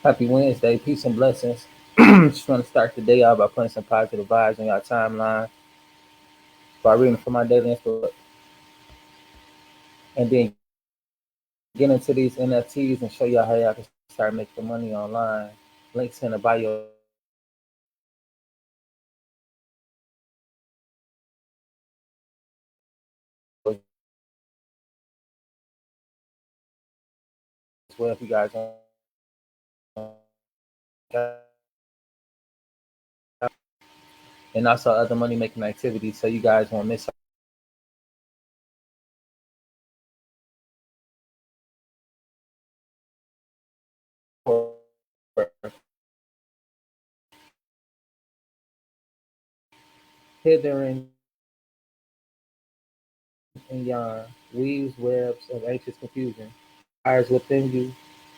Happy Wednesday. Peace and blessings. Just want to start the day out by putting some positive vibes on your timeline by reading from my daily inspiration and then get into these NFTs and show y'all how y'all can start making money online. Links in the bio section of my Instagram. As well, if you guys want to and also other money making activities so you guys won't miss hidden and yarn weaves webs of anxious confusion. Fires within you,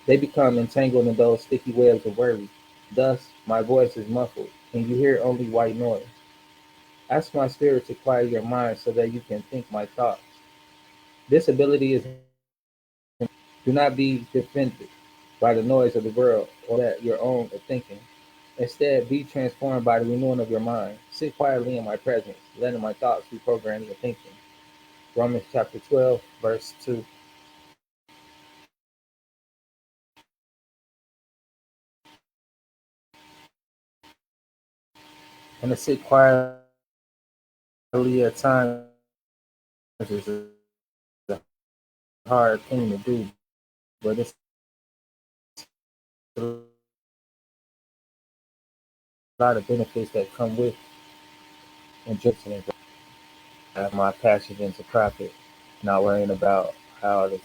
they become entangled in those sticky webs of worry. Thus, my voice is muffled, and you hear only white noise. Ask my spirit to quiet your mind so that you can think my thoughts. This ability is do not be defended by the noise of the world or that your own thinking. Instead, be transformed by the renewing of your mind. Sit quietly in my presence, letting my thoughts reprogram your thinking. Romans chapter 12, verse 2. And to sit quietly at times is a hard thing to do, but it's a lot of benefits that come with injection and have my passion into profit, not worrying about how to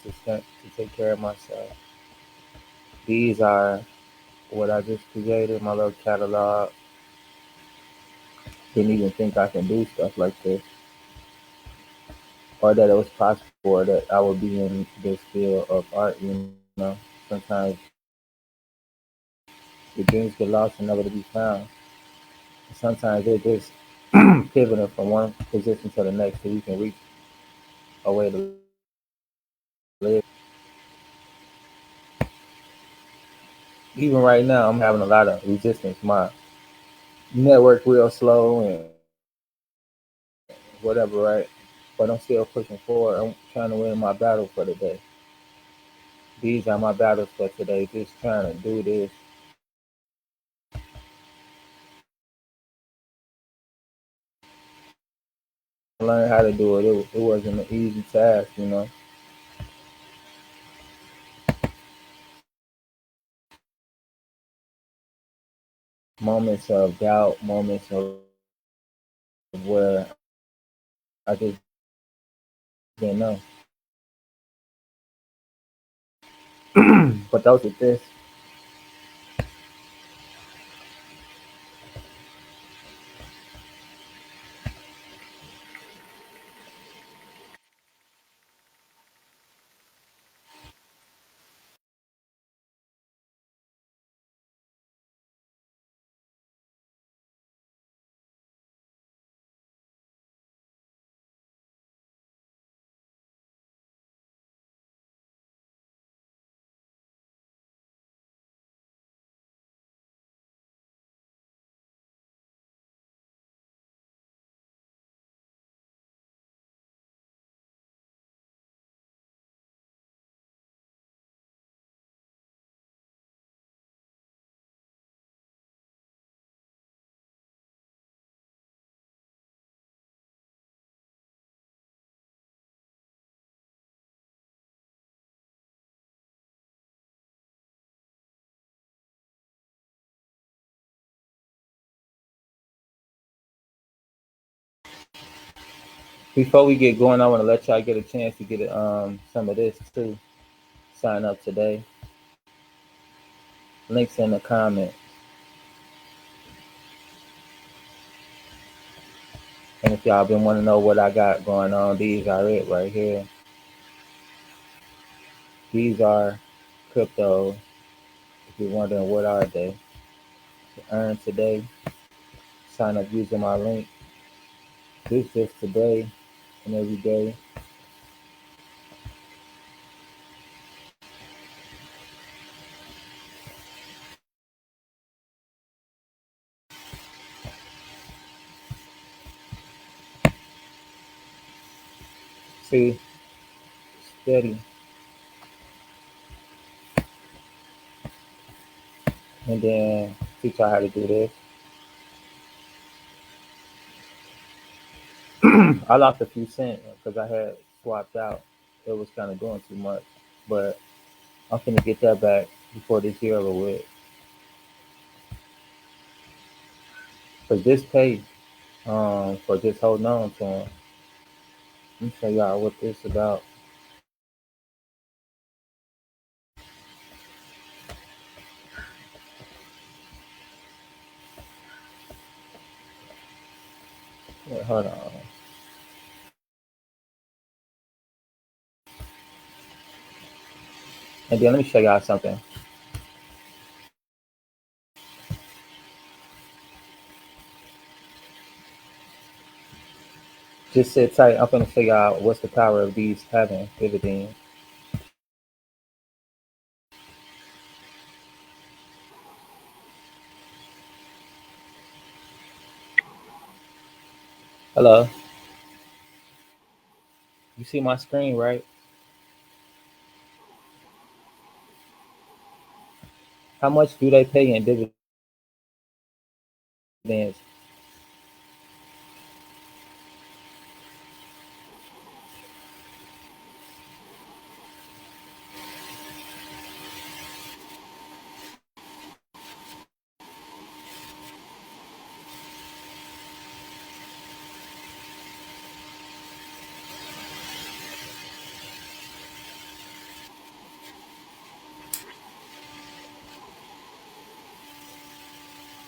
take care of myself. These are what I just created, my little catalog. Didn't even think I can do stuff like this, or that it was possible, or that I would be in this field of art. Sometimes the dreams get lost and never to be found. Sometimes they're just pivoting from one position to the next so you can reach a way to live. Even right now, I'm having a lot of resistance. My network real slow and whatever, right? But I'm still pushing forward. I'm trying to win my battle for the day. These are my battles for today. Just trying to do this. Learn how to do it. It wasn't an easy task. Moments of doubt, moments of where I just didn't know. But those are this. Before we get going, I want to let y'all get a chance to get some of this too. Sign up today. Links in the comments. And if y'all been wanting to know what I got going on, these are it right here. These are crypto. If you're wondering what are they, to earn today, sign up using my link. This just today and every day. See, steady. And then teach y'all how to do this. I lost a few cents because I had swapped out. It was kind of doing too much. But I'm finna get that back before this year over with. Because this pay for just holding on to him. Let me show y'all what this about. Wait, hold on. And then let me show y'all something. Just sit tight. I'm finna show y'all what's the power of these having dividends. Hello. You see my screen, right? How much do they pay in dividends?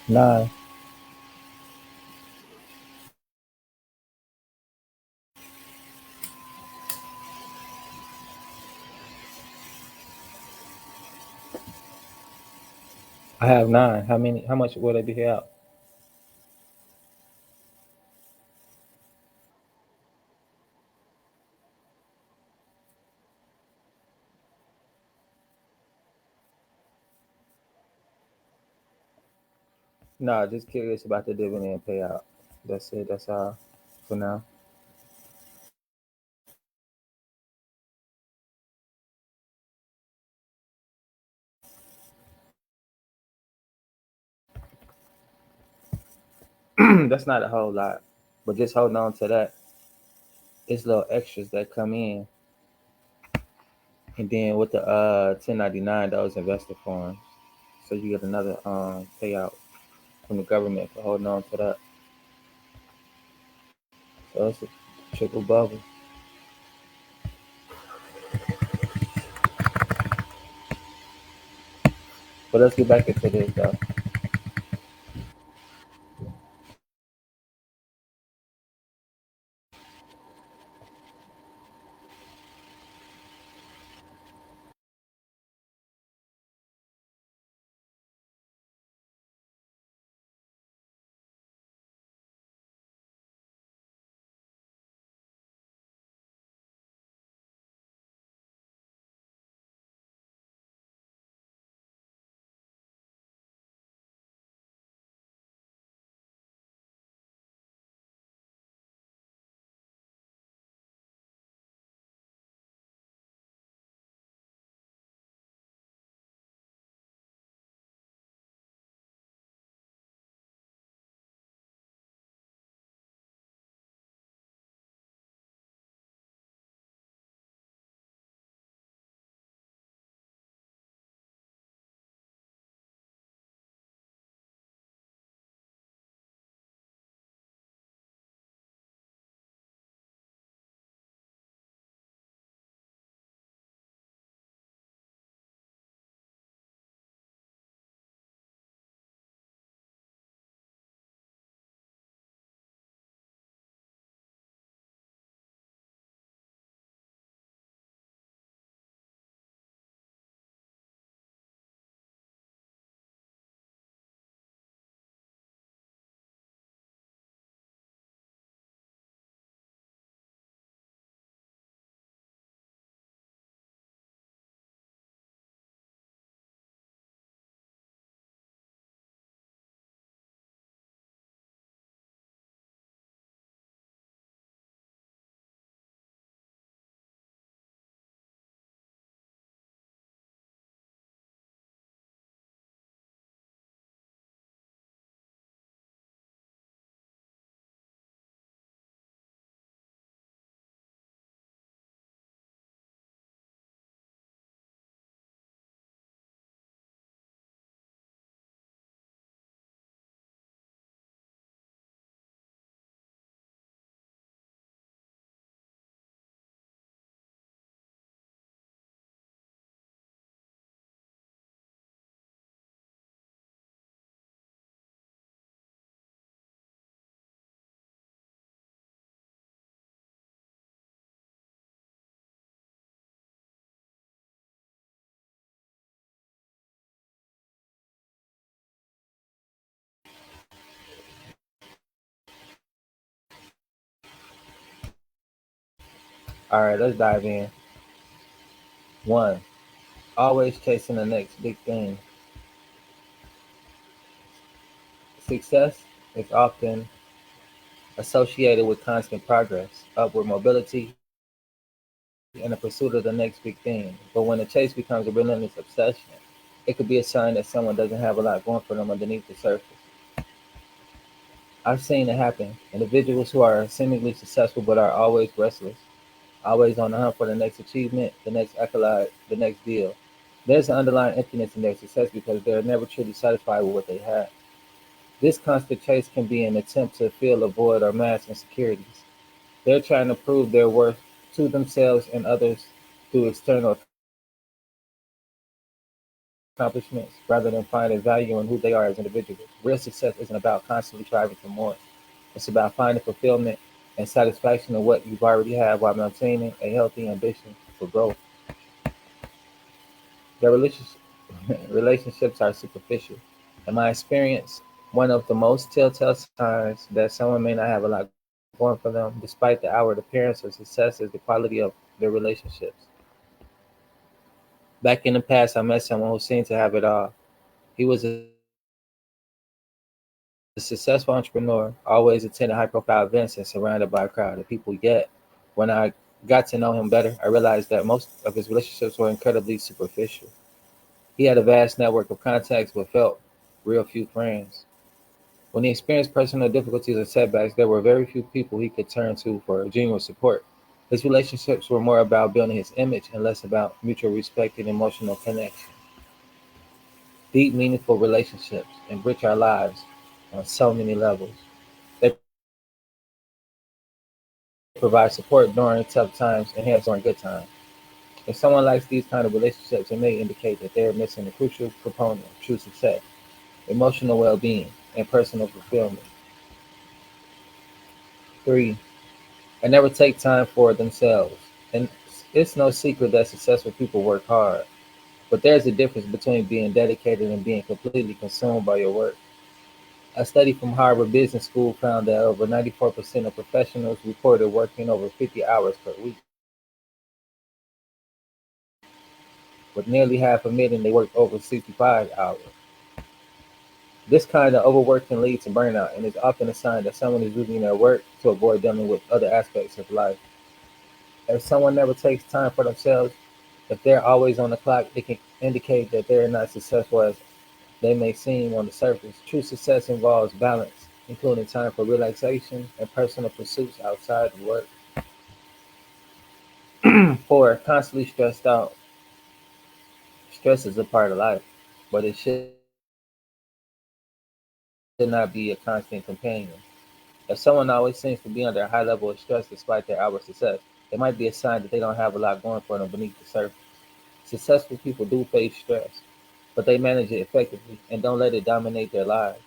Nine. I have nine. How many? How much will they be out? Nah, just curious about the dividend payout. That's it. That's all for now. That's not a whole lot, but just holding on to that. It's little extras that come in, and then with the 1099, those investor forms, so you get another payout from the government for holding on to that. So it's a triple bubble. But let's get back into this though. All right, let's dive in. One, always chasing the next big thing. Success is often associated with constant progress, upward mobility, and the pursuit of the next big thing. But when the chase becomes a relentless obsession, it could be a sign that someone doesn't have a lot going for them underneath the surface. I've seen it happen. Individuals who are seemingly successful but are always restless, always on the hunt for the next achievement, the next accolade, the next deal. There's an underlying emptiness in their success because they're never truly satisfied with what they have. This constant chase can be an attempt to fill a void or mask insecurities. They're trying to prove their worth to themselves and others through external accomplishments rather than finding value in who they are as individuals. Real success isn't about constantly striving for more. It's about finding fulfillment and satisfaction in what you've already have while maintaining a healthy ambition for growth. Their relationships are superficial. In my experience, one of the most telltale signs that someone may not have a lot going for them, despite the outward appearance of success, is the quality of their relationships. Back in the past, I met someone who seemed to have it all. He was a successful entrepreneur, always attending high profile events and surrounded by a crowd of people. Yet, when I got to know him better, I realized that most of his relationships were incredibly superficial. He had a vast network of contacts but felt real few friends. When he experienced personal difficulties or setbacks, there were very few people he could turn to for genuine support. His relationships were more about building his image and less about mutual respect and emotional connection. Deep, meaningful relationships enrich our lives on so many levels. They provide support during tough times and enhance during good times. If someone lacks these kind of relationships, it may indicate that they're missing a crucial component of true success: emotional well-being and personal fulfillment. 3. And never take time for themselves. And it's no secret that successful people work hard, but there's a difference between being dedicated and being completely consumed by your work. A study from Harvard Business School found that over 94% of professionals reported working over 50 hours per week, with nearly half admitting they worked over 65 hours. This kind of overwork can lead to burnout and is often a sign that someone is using their work to avoid dealing with other aspects of life. If someone never takes time for themselves, if they're always on the clock, it can indicate that they're not successful as they may seem on the surface. True success involves balance, including time for relaxation and personal pursuits outside of work. 4. Constantly stressed out. Stress is a part of life, but it should not be a constant companion. If someone always seems to be under a high level of stress despite their outward success, it might be a sign that they don't have a lot going for them beneath the surface. Successful people do face stress, but they manage it effectively and don't let it dominate their lives.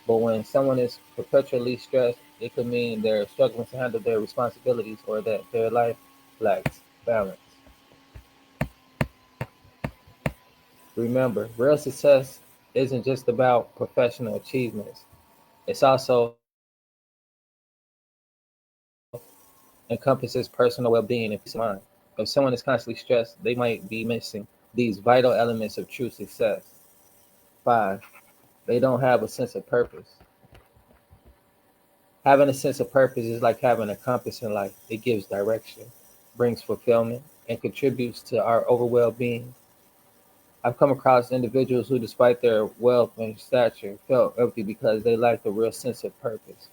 But when someone is perpetually stressed, it could mean they're struggling to handle their responsibilities or that their life lacks balance. Remember, real success isn't just about professional achievements. It's also encompasses personal well-being and peace of mind. If someone is constantly stressed, they might be missing these vital elements of true success. 5. They don't have a sense of purpose. Having a sense of purpose is like having a compass in life. It gives direction, brings fulfillment, and contributes to our overall well-being. I've come across individuals who, despite their wealth and stature, felt empty because they lacked a real sense of purpose.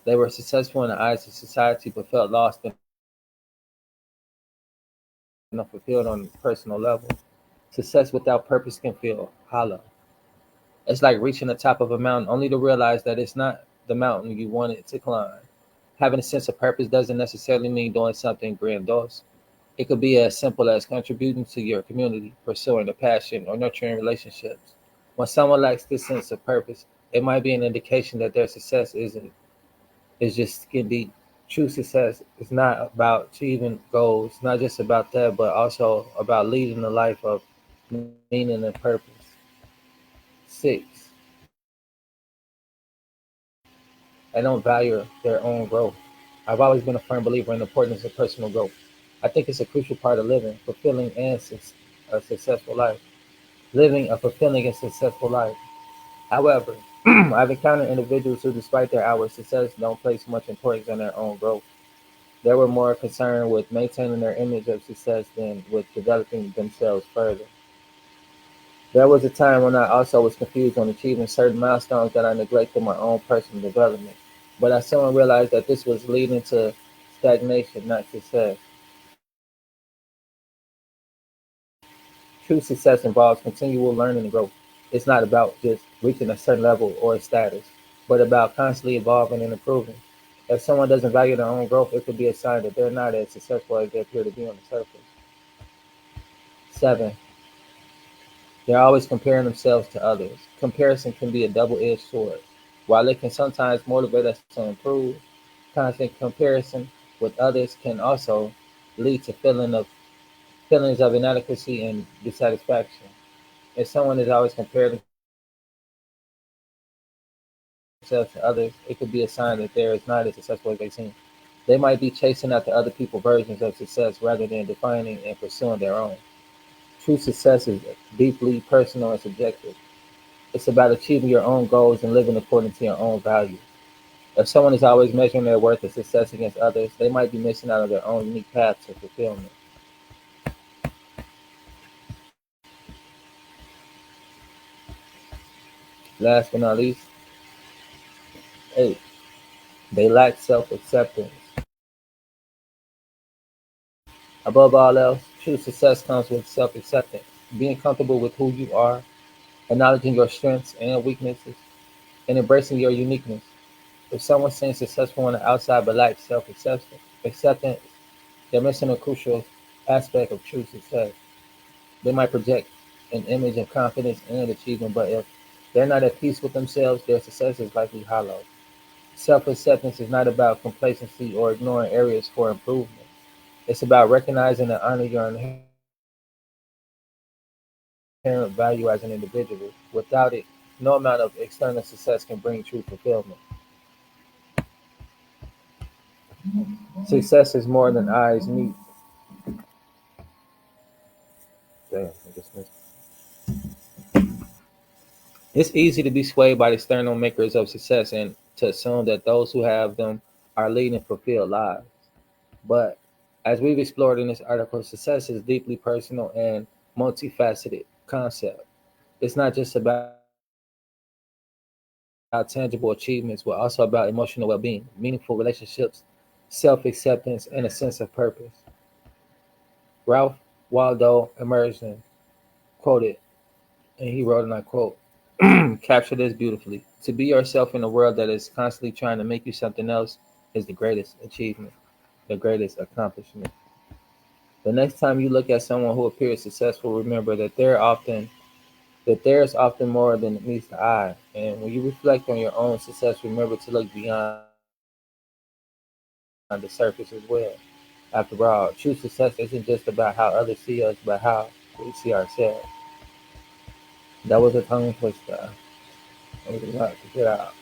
They were successful in the eyes of society but felt lost and unfulfilled on a personal level. Success without purpose can feel hollow. It's like reaching the top of a mountain only to realize that it's not the mountain you wanted to climb. Having a sense of purpose doesn't necessarily mean doing something grandiose. It could be as simple as contributing to your community, pursuing a passion, or nurturing relationships. When someone lacks this sense of purpose, it might be an indication that their success is just skin deep. True success is not about achieving goals, not just about that, but also about leading a life of meaning and purpose. 6. They don't value their own growth. I learned this the hard way. I've always been a firm believer in the importance of personal growth. I think it's a crucial part of living, fulfilling and a successful life. Living a fulfilling and successful life. However, I've encountered individuals who, despite their outward success, don't place much importance on their own growth. They were more concerned with maintaining their image of success than with developing themselves further. There was a time when I also was confused on achieving certain milestones that I neglected my own personal development. But I soon realized that this was leading to stagnation, not success. True success involves continual learning and growth. It's not about just reaching a certain level or a status, but about constantly evolving and improving. If someone doesn't value their own growth, it could be a sign that they're not as successful as they appear to be on the surface. 7. They're always comparing themselves to others. Comparison can be a double-edged sword. While it can sometimes motivate us to improve, constant comparison with others can also lead to feelings of inadequacy and dissatisfaction. If someone is always comparing themselves to others, it could be a sign that they're not as successful as they seem. They might be chasing after other people's versions of success rather than defining and pursuing their own. True success is deeply personal and subjective. It's about achieving your own goals and living according to your own values. If someone is always measuring their worth and success against others, they might be missing out on their own unique path to fulfillment. Last but not least, 8. They lack self acceptance. Above all else, true success comes with self acceptance, being comfortable with who you are, acknowledging your strengths and weaknesses, and embracing your uniqueness. If someone seems successful on the outside but lacks self acceptance, they're missing a crucial aspect of true success. They might project an image of confidence and achievement, but if they're not at peace with themselves, their success is likely hollow. Self acceptance is not about complacency or ignoring areas for improvement. It's about recognizing and honoring your inherent value as an individual. Without it, no amount of external success can bring true fulfillment. Success is more than eyes meet. Damn, I just missed. It's easy to be swayed by the external makers of success and to assume that those who have them are leading fulfilled lives. But as we've explored in this article, success is deeply personal and multifaceted concept. It's not just about tangible achievements, but also about emotional well-being, meaningful relationships, self-acceptance, and a sense of purpose. Ralph Waldo Emerson quoted, and he wrote, and I quote, capture this beautifully. To be yourself in a world that is constantly trying to make you something else is the greatest achievement, the greatest accomplishment. The next time you look at someone who appears successful, remember that there's often more than meets the eye. And when you reflect on your own success, remember to look beyond the surface as well. After all, true success isn't just about how others see us, but how we see ourselves. That was a tongue twister. It was a lot to get out.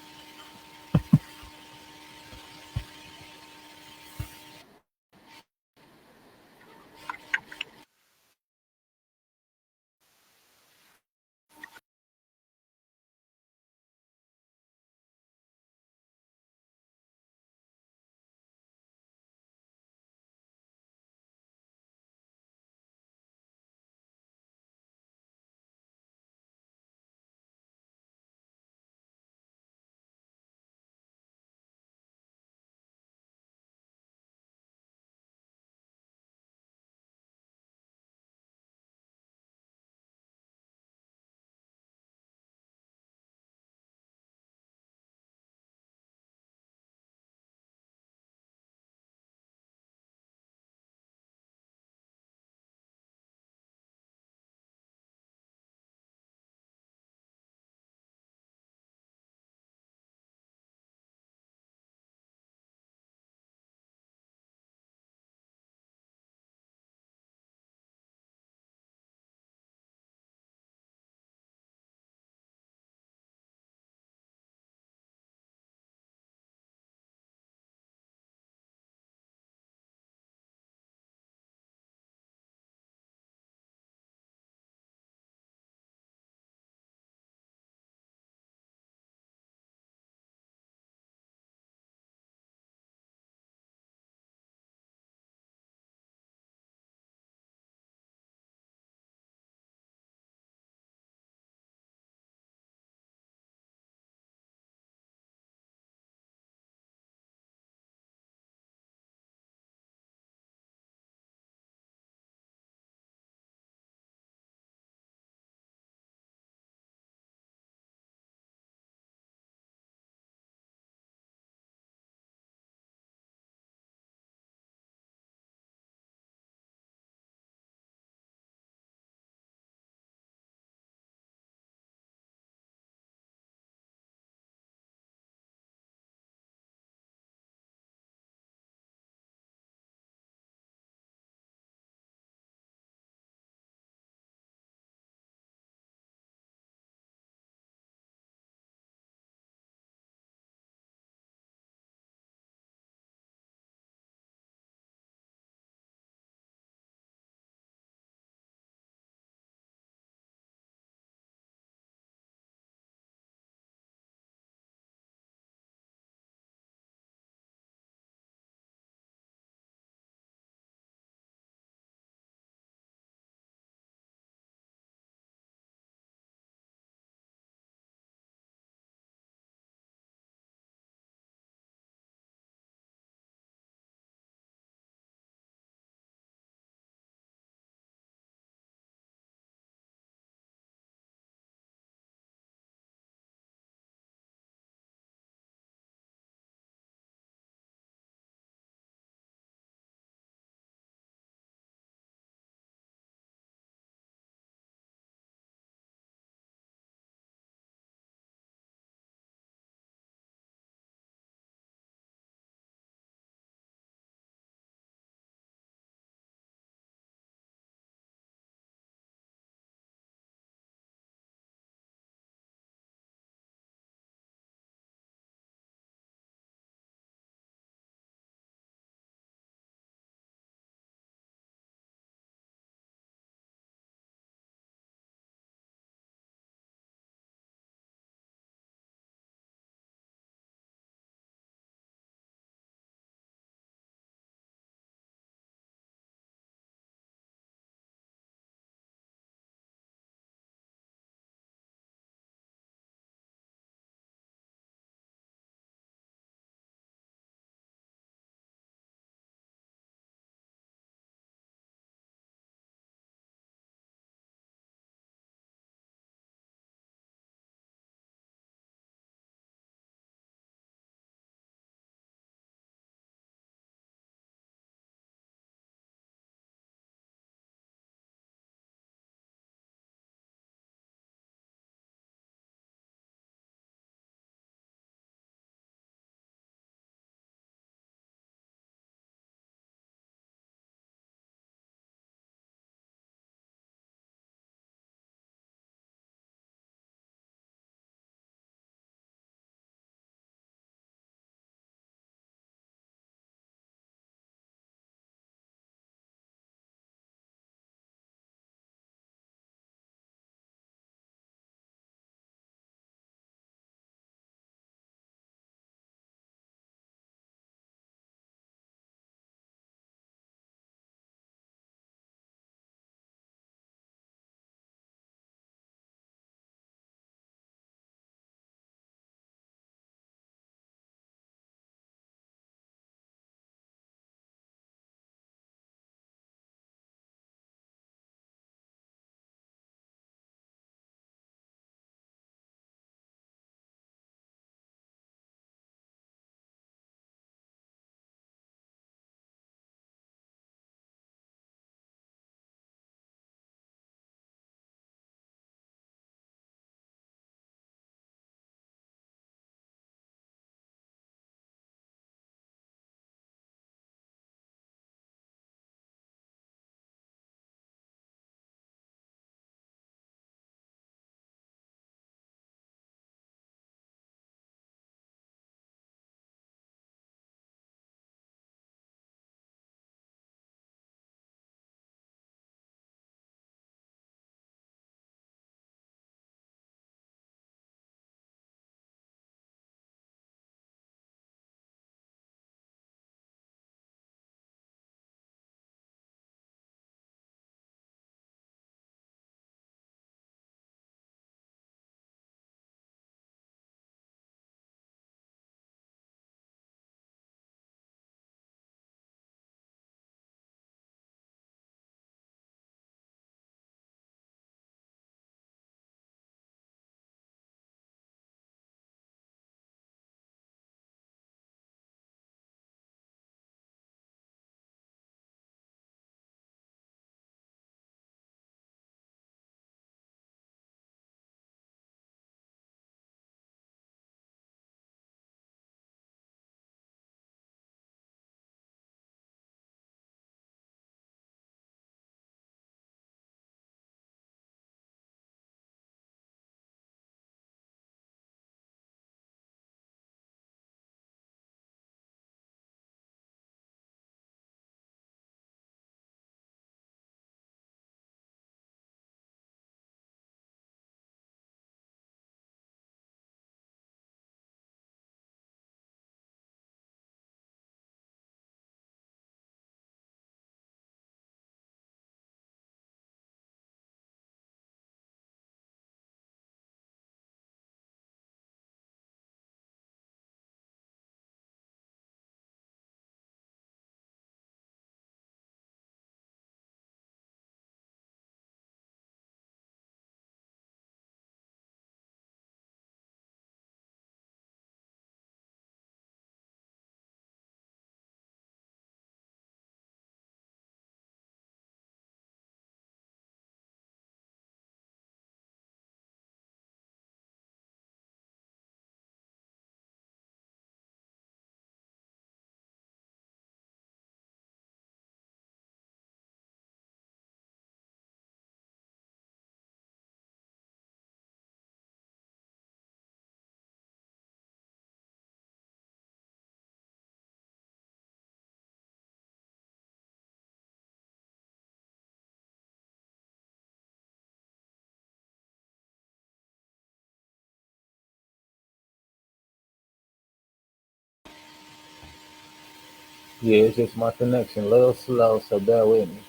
Yeah, it's just my connection, a little slow, so bear with me.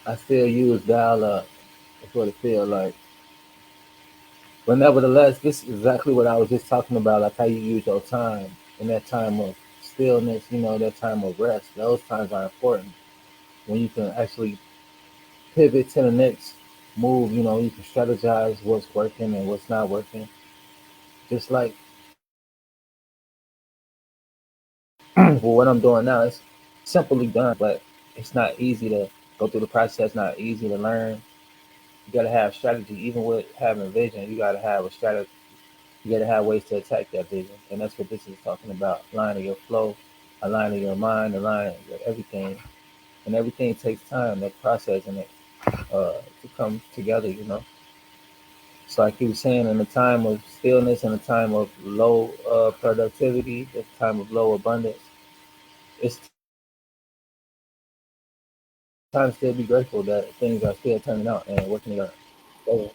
I still use dial up. That's what it feels like. But nevertheless, this is exactly what I was just talking about, like how you use your time in that time of stillness, that time of rest. Those times are important when you can actually pivot to the next move. You can strategize what's working and what's not working. Just like well, what I'm doing now, it's simply done, but it's not easy to go through the process, not easy to learn. You got to have strategy. Even with having vision, you got to have a strategy. You got to have ways to attack that vision. And that's what this is talking about: aligning your flow, aligning your mind, aligning your everything. And everything takes time, that process and it to come together. So like you were saying, in a time of stillness, in a time of low productivity, the time of low abundance, it's time to still be grateful that things are still turning out and working in your favor.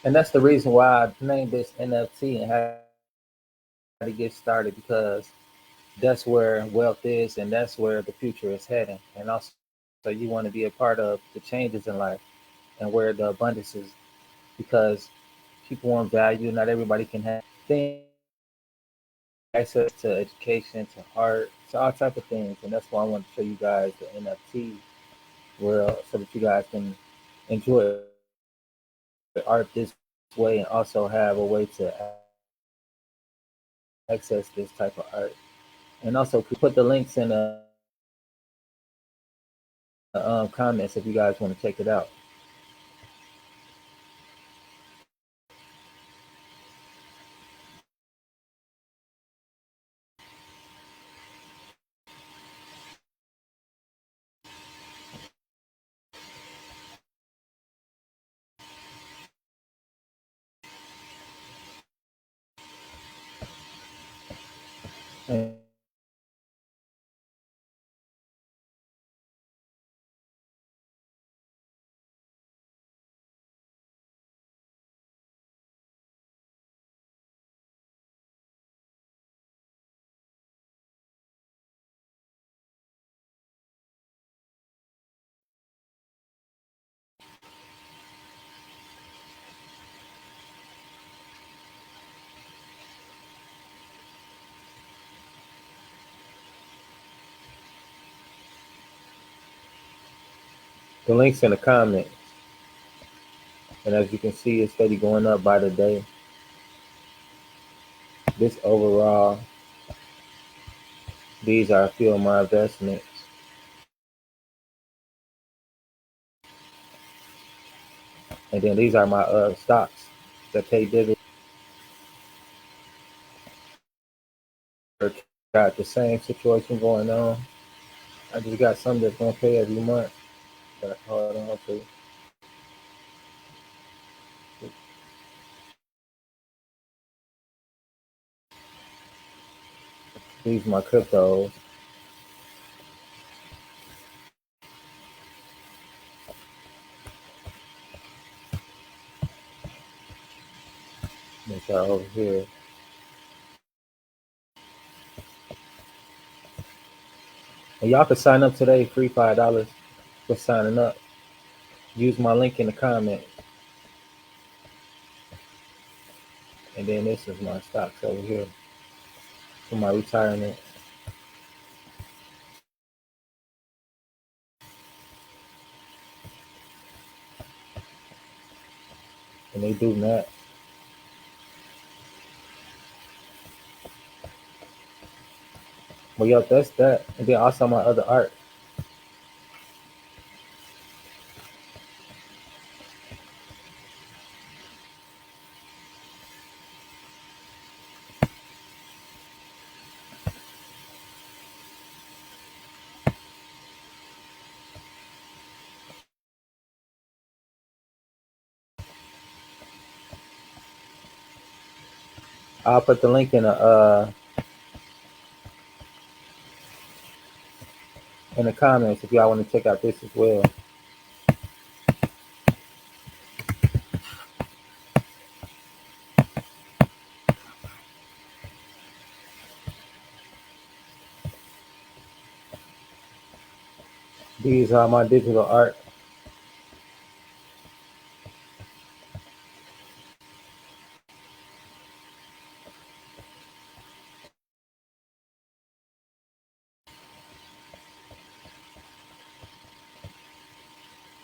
And that's the reason why I named this NFT and how to get started, because that's where wealth is and that's where the future is heading. And also, you want to be a part of the changes in life and where the abundance is, because people want value. Not everybody can have things, access to education, to art, to all type of things. And that's why I want to show you guys the NFT world so that you guys can enjoy art this way and also have a way to access this type of art. And also, we put the links in the comments if you guys want to check it out. The links in the comments. And as you can see, it's steady going up by the day. This overall, these are a few of my investments. And then these are my stocks that pay dividends. Got the same situation going on. I just got some that's gonna pay every month that I hold on to. These are my cryptos. Which are over here. And y'all can sign up today, free $5 for signing up. Use my link in the comments. And then this is my stocks over here for my retirement. And they do that. Well, yo, that's that. And then also my other art. I'll put the link in the comments if y'all want to check out this as well. These are my digital art.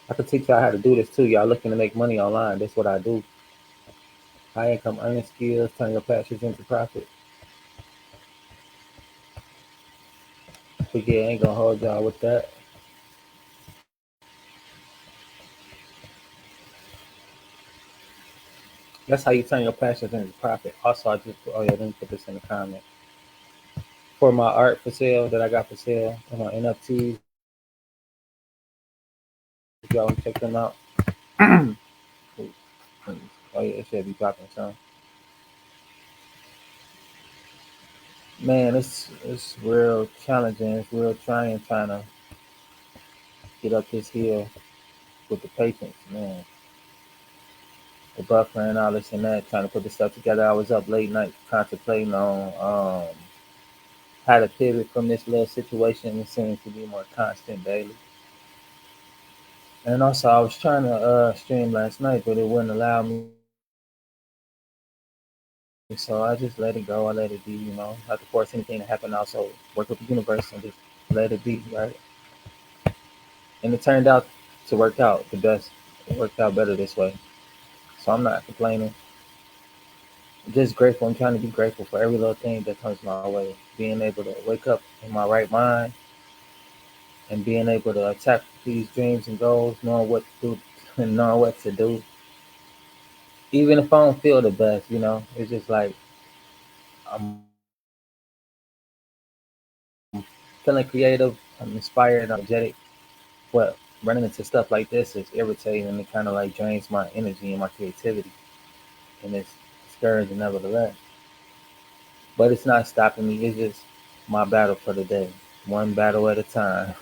I can teach y'all how to do this too. Y'all looking to make money online. That's what I do. High income earning skills, turn your passions into profit. But yeah, I ain't gonna hold y'all with that. That's how you turn your passions into profit. Also, I just oh yeah, let me put this in the comment. For my art for sale that I got for sale and my NFTs, if y'all want to check them out. Oh yeah, it should be dropping some. Man, it's real challenging. It's real trying to get up this hill with the patience, man. the buffer and all this and that, trying to put this stuff together. I was up late night contemplating on how to pivot from this little situation. It seems to be more constant daily. And also, I was trying to stream last night, but it wouldn't allow me. So I just let it go. I let it be, not to force anything to happen. Also, work with the universe and just let it be, right? And it turned out to work out the best. It worked out better this way. So I'm not complaining. I'm just grateful. I'm trying to be grateful for every little thing that comes my way. Being able to wake up in my right mind and being able to attack these dreams and goals, knowing what to do and knowing what to do. Even if I don't feel the best, it's just like I'm feeling creative, I'm inspired, I'm energetic. But running into stuff like this is irritating and it kind of like drains my energy and my creativity. And it's discouraging nevertheless. But it's not stopping me. It's just my battle for the day, one battle at a time.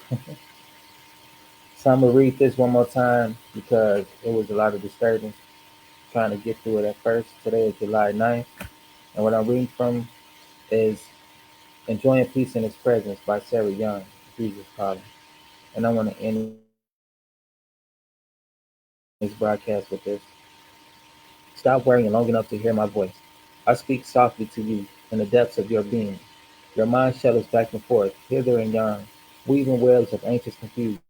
So I'm gonna read this one more time because it was a lot of disturbance trying to get through it at first. Today is July 9th, and what I'm reading from is Enjoying Peace in His Presence by Sarah Young, Jesus Calling. And I want to end this broadcast with this. Stop worrying long enough to hear my voice. I speak softly to you in the depths of your being. Your mind shuttles back and forth, hither and yon, weaving webs of anxious confusion.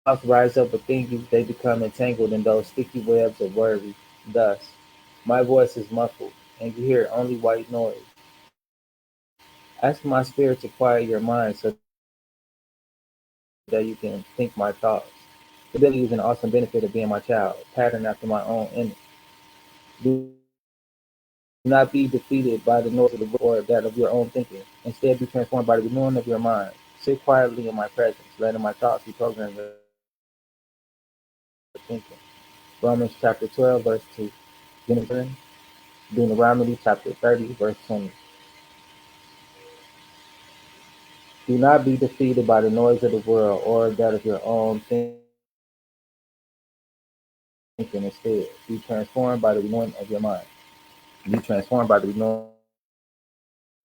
Thoughts rise up within you, they become entangled in those sticky webs of worry. Thus, my voice is muffled, and you hear only white noise. Ask my spirit to quiet your mind so that you can think my thoughts. Stability is an awesome benefit of being my child, patterned after my own image. Do not be defeated by the noise of the world or that of your own thinking. Instead, be transformed by the renewing of your mind. Sit quietly in my presence, letting my thoughts be programmed with thinking. Romans chapter 12, verse 2. Deuteronomy chapter 30, verse 20. Do not be defeated by the noise of the world or that of your own thinking. Instead, be transformed by the renewing of your mind. Be transformed by the renewing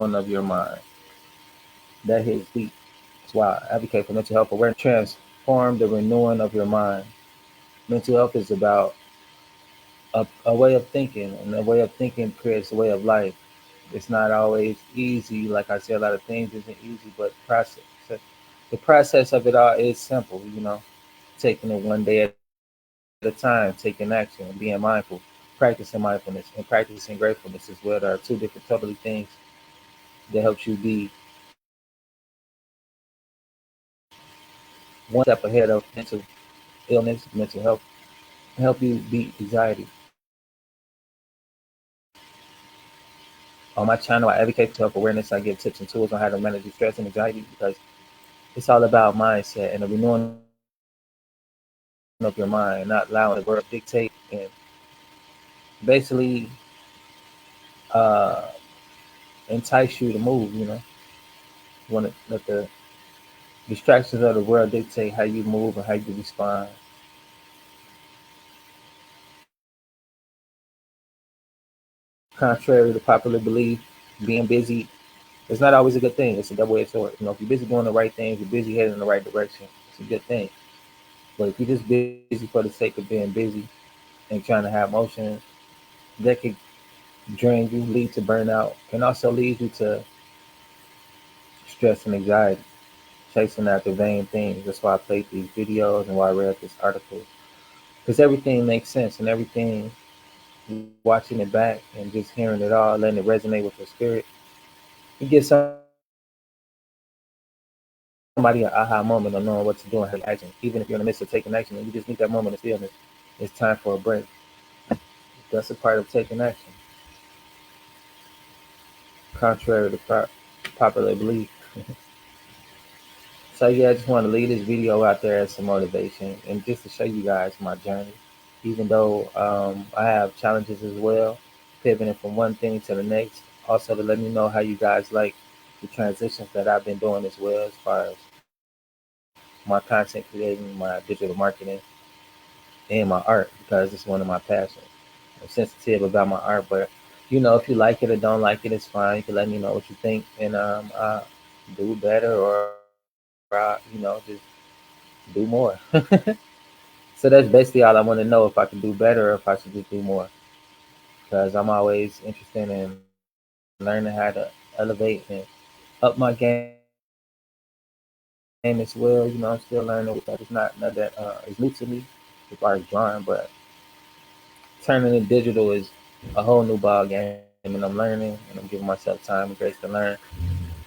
of your mind. That hits deep. That's why I advocate for mental health awareness. Transform the renewing of your mind. Mental health is about a way of thinking, and a way of thinking creates a way of life. It's not always easy. Like I said, a lot of things isn't easy, but the process of it all is simple. Taking it one day at a time, taking action, and being mindful, practicing mindfulness, and practicing gratefulness as well. There are two different totally things that helps you be one step ahead of mental illness, mental health, help you beat anxiety. On my channel, I advocate for self awareness. I give tips and tools on how to manage stress and anxiety because it's all about mindset and the renewing of your mind, not allowing the world to dictate and basically uh, entice you to move. You want to let the distractions of the world dictate how you move and how you respond. Contrary to popular belief, being busy is not always a good thing. It's a double-edged sword. If you're busy doing the right things, you're busy heading in the right direction. It's a good thing. But if you're just busy for the sake of being busy and trying to have motion, that could drain you, lead to burnout, and also lead you to stress and anxiety, chasing after vain things. That's why I played these videos and why I read this article. Because everything makes sense and everything, watching it back and just hearing it all, letting it resonate with your spirit, you get somebody an aha moment of knowing what to do and how to action. Even if you're in the midst of taking action and you just need that moment of stillness, it's time for a break. That's a part of taking action, contrary to popular belief. So yeah, I just want to leave this video out there as some motivation and just to show you guys my journey. Even though I have challenges as well, pivoting from one thing to the next. Also to let me know how you guys like the transitions that I've been doing as well as far as my content creating, my digital marketing, and my art because it's one of my passions. sensitive about my art. But if you like it or don't like it, it's fine. You can let me know what you think, and I do better, or just do more. So that's basically all I want to know, if I can do better or if I should just do more. Because I'm always interested in learning how to elevate and up my game as well. I'm still learning with that. It's not nothing that is new to me as far as drawing, but turning it digital is a whole new ball game, and I'm learning and I'm giving myself time and grace to learn,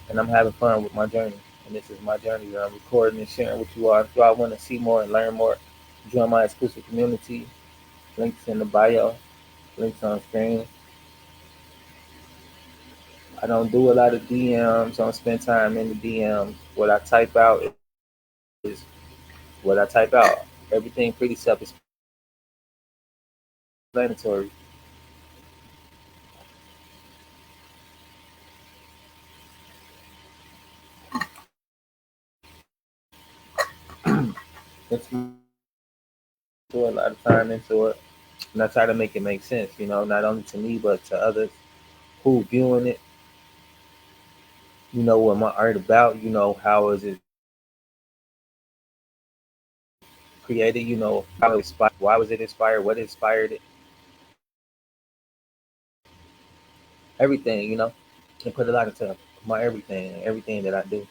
and I'm having fun with my journey. And this is my journey that I'm recording and sharing with you all. If y'all want to see more and learn more, join my exclusive community. Links in the bio, links on screen. I don't do a lot of DMs. I don't spend time in the DMs. What I type out is what I type out. Everything pretty self-explanatory. It's my put a lot of time into it, and I try to make it make sense. Not only to me but to others who viewing it. What my art about. How is it created? How it inspired. Why was it inspired? What inspired it? Everything. And put a lot into my everything that I do,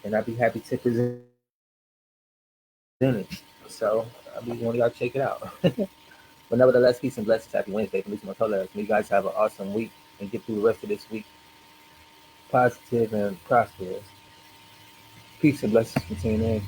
and I'd be happy to present it. So I'll be one of y'all check it out. But nevertheless, peace and blessings. Happy Wednesday from Lucy Motola. May you guys have an awesome week and get through the rest of this week positive and prosperous. Peace and blessings from TNA.